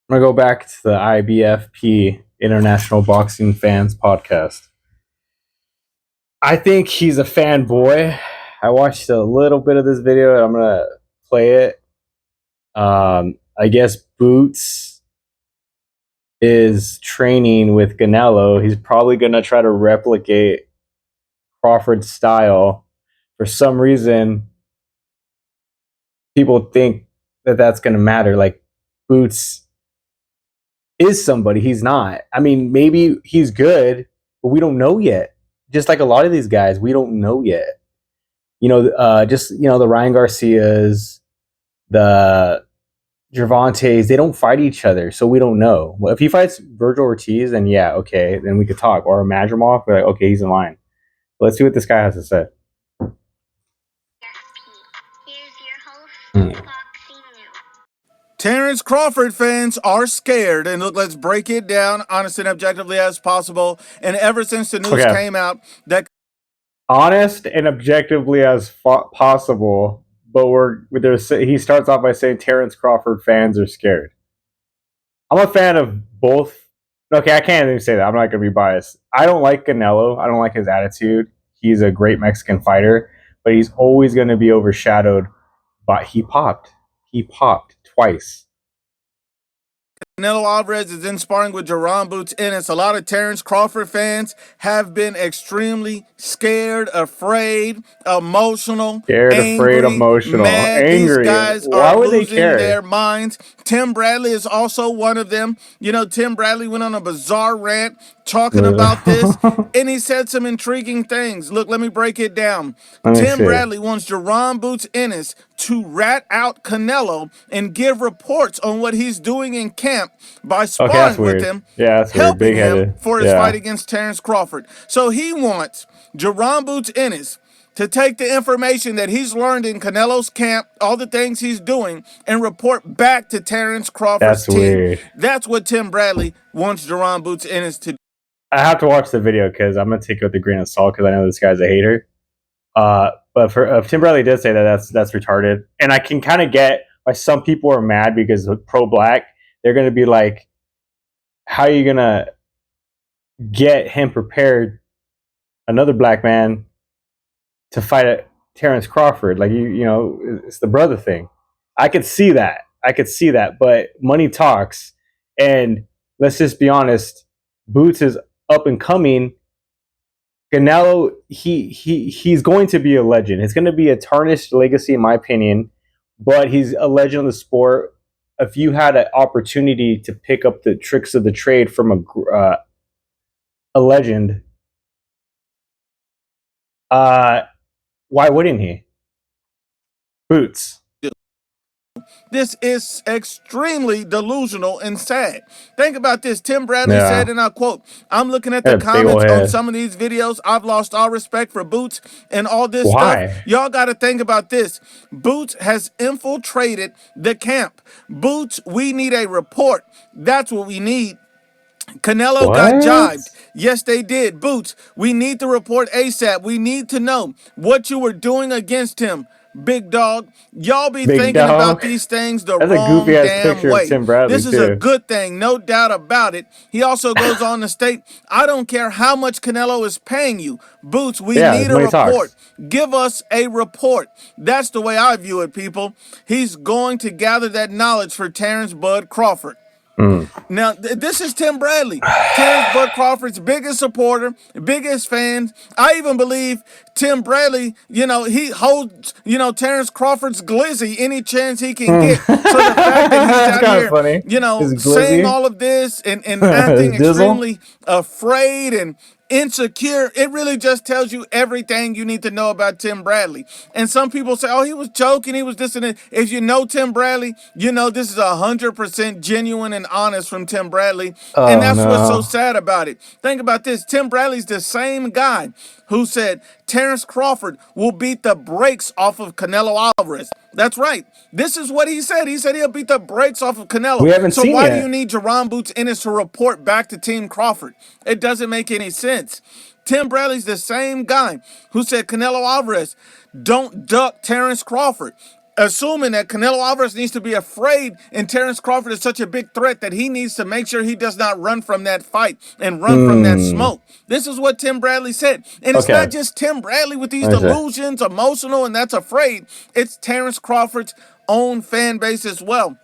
I'm gonna go back to the IBFP International Boxing Fans Podcast. I think he's a fanboy. I watched a little bit of this video and I'm gonna play it. I guess Boots is training with Canelo. He's probably gonna try to replicate Crawford's style. For some reason, people think that that's gonna matter. Like Boots is somebody. He's not. I mean, maybe he's good, but we don't know yet. Just like a lot of these guys, we don't know yet. The Ryan Garcias, the Gervontas, they don't fight each other, so we don't know. Well, if he fights Virgil Ortiz, then yeah, okay, then we could talk. Or Madrimov, we're like, okay, he's in line. But let's see what this guy has to say. Terence Crawford fans are scared, and look, let's break it down honest and objectively as possible. And ever since the news came out that honest and objectively as possible, but he starts off by saying Terence Crawford fans are scared. I'm a fan of both. Okay, I can't even say that. I'm not going to be biased. I don't like Canelo. I don't like his attitude. He's a great Mexican fighter, but he's always going to be overshadowed by he popped. He popped twice. Canelo Alvarez is in sparring with Jerron Boots Ennis. A lot of Terence Crawford fans have been extremely scared, afraid, emotional, angry, mad. Angry. These guys Why are would losing they care? their minds. Tim Bradley is also one of them. You know, Tim Bradley went on a bizarre rant talking about this, and he said some intriguing things. Look, let me break it down. Tim Bradley wants Jerron Boots Ennis to rat out Canelo and give reports on what he's doing in camp by sparring with him, helping him for his fight against Terence Crawford. So he wants Jerron Boots Ennis to take the information that he's learned in Canelo's camp, all the things he's doing, and report back to Terence Crawford's team. Weird. That's what Tim Bradley wants Jerron Boots Ennis to do. I have to watch the video because I'm going to take it with a grain of salt because I know this guy's a hater. But if Tim Bradley did say that, that's retarded. And I can kind of get why some people are mad because pro-black, they're going to be like, how are you going to get him prepared, another black man, to fight Terence Crawford? Like, you know, it's the brother thing. I could see that. But money talks. And let's just be honest, Boots is up and coming. Canelo, he's going to be a legend. It's going to be a tarnished legacy, in my opinion, but he's a legend of the sport. If you had an opportunity to pick up the tricks of the trade from a legend, why wouldn't he? Boots. This is extremely delusional and sad. Think about this. Tim Bradley said, and I quote, "I'm looking at the comments on some of these videos. I've lost all respect for Boots and all this stuff." Y'all got to think about this. Boots has infiltrated the camp. Boots, we need a report. That's what we need. Canelo got jibed. Yes, they did. Boots, we need the report ASAP. We need to know what you were doing against him. Big dog, y'all be thinking about these things the wrong damn way. This is a good thing, no doubt about it. He also goes on to state, I don't care how much Canelo is paying you. Boots, we need a report. Give us a report. That's the way I view it, people. He's going to gather that knowledge for Terence Bud Crawford. Now, this is Tim Bradley, Terence Bud Crawford's biggest supporter, biggest fan. I even believe Tim Bradley, you know, he holds, you know, Terence Crawford's glizzy any chance he can get. So the fact that he's out here, funny. You know, saying all of this and acting extremely afraid and insecure, it really just tells you everything you need to know about Tim Bradley. And some people say, oh, he was joking, he was this and that. If you know Tim Bradley, you know this is 100% genuine and honest from Tim Bradley. And that's what's so sad about it. Think about this. Tim Bradley's the same guy who said Terence Crawford will beat the brakes off of Canelo Alvarez. That's right. This is what he said. He said he'll beat the brakes off of Canelo. We haven't seen why do you need Jerron Boots Ennis to report back to Team Crawford? It doesn't make any sense. Tim Bradley's the same guy who said Canelo Alvarez, don't duck Terence Crawford. assuming that Canelo Alvarez needs to be afraid and Terence Crawford is such a big threat that he needs to make sure he does not run from that fight and run from that smoke. This is what Tim Bradley said. And it's not just Tim Bradley with these delusions, emotional, and that's afraid. It's Terence Crawford's own fan base as well.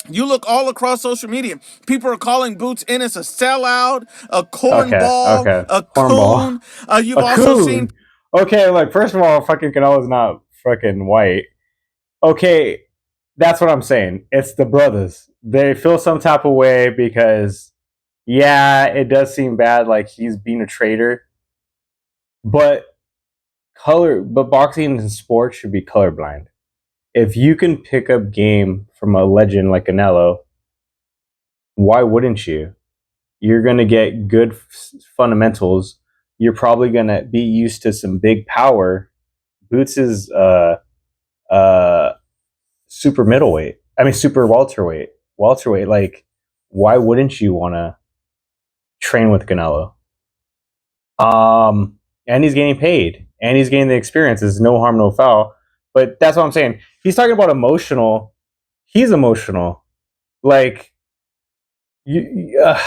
You look all across social media. People are calling Boots Ennis a sellout, a cornball, a coon. You've also seen... Okay, like, first of all, fucking Canelo's not fucking white. Okay, that's what I'm saying. It's the brothers. They feel some type of way because, yeah, it does seem bad, like he's being a traitor. But boxing and sports should be colorblind. If you can pick up game from a legend like Canelo, why wouldn't you? You're going to get good fundamentals. You're probably going to be used to some big power. Boots is super middleweight. I mean, super welterweight. Welterweight, like, why wouldn't you want to train with Canelo? And he's getting paid. And he's getting the experience. There's no harm, no foul. But that's what I'm saying. He's talking about emotional. He's emotional. Like, I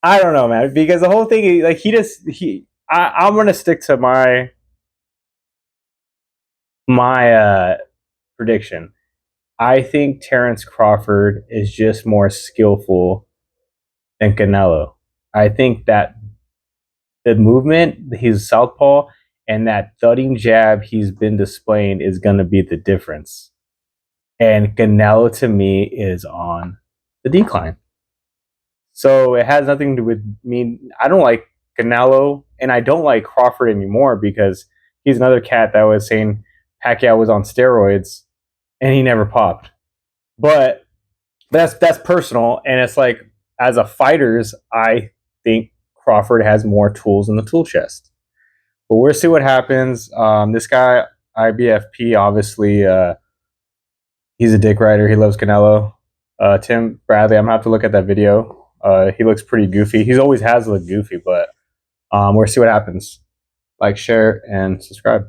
don't know, man. Because the whole thing, like, I'm gonna stick to my prediction. I think Terence Crawford is just more skillful than Canelo. I think that the movement, he's southpaw, and that thudding jab he's been displaying is going to be the difference. And Canelo, to me, is on the decline. So it has nothing to do with me. I don't like Canelo, and I don't like Crawford anymore because he's another cat that was saying Pacquiao was on steroids, and he never popped. But that's personal, and it's like, as a fighters, I think Crawford has more tools in the tool chest. But we'll see what happens. This guy, IBFP, obviously, he's a dick rider. He loves Canelo. Tim Bradley, I'm going to have to look at that video. He looks pretty goofy. He always has looked goofy, but we'll see what happens. Like, share, and subscribe.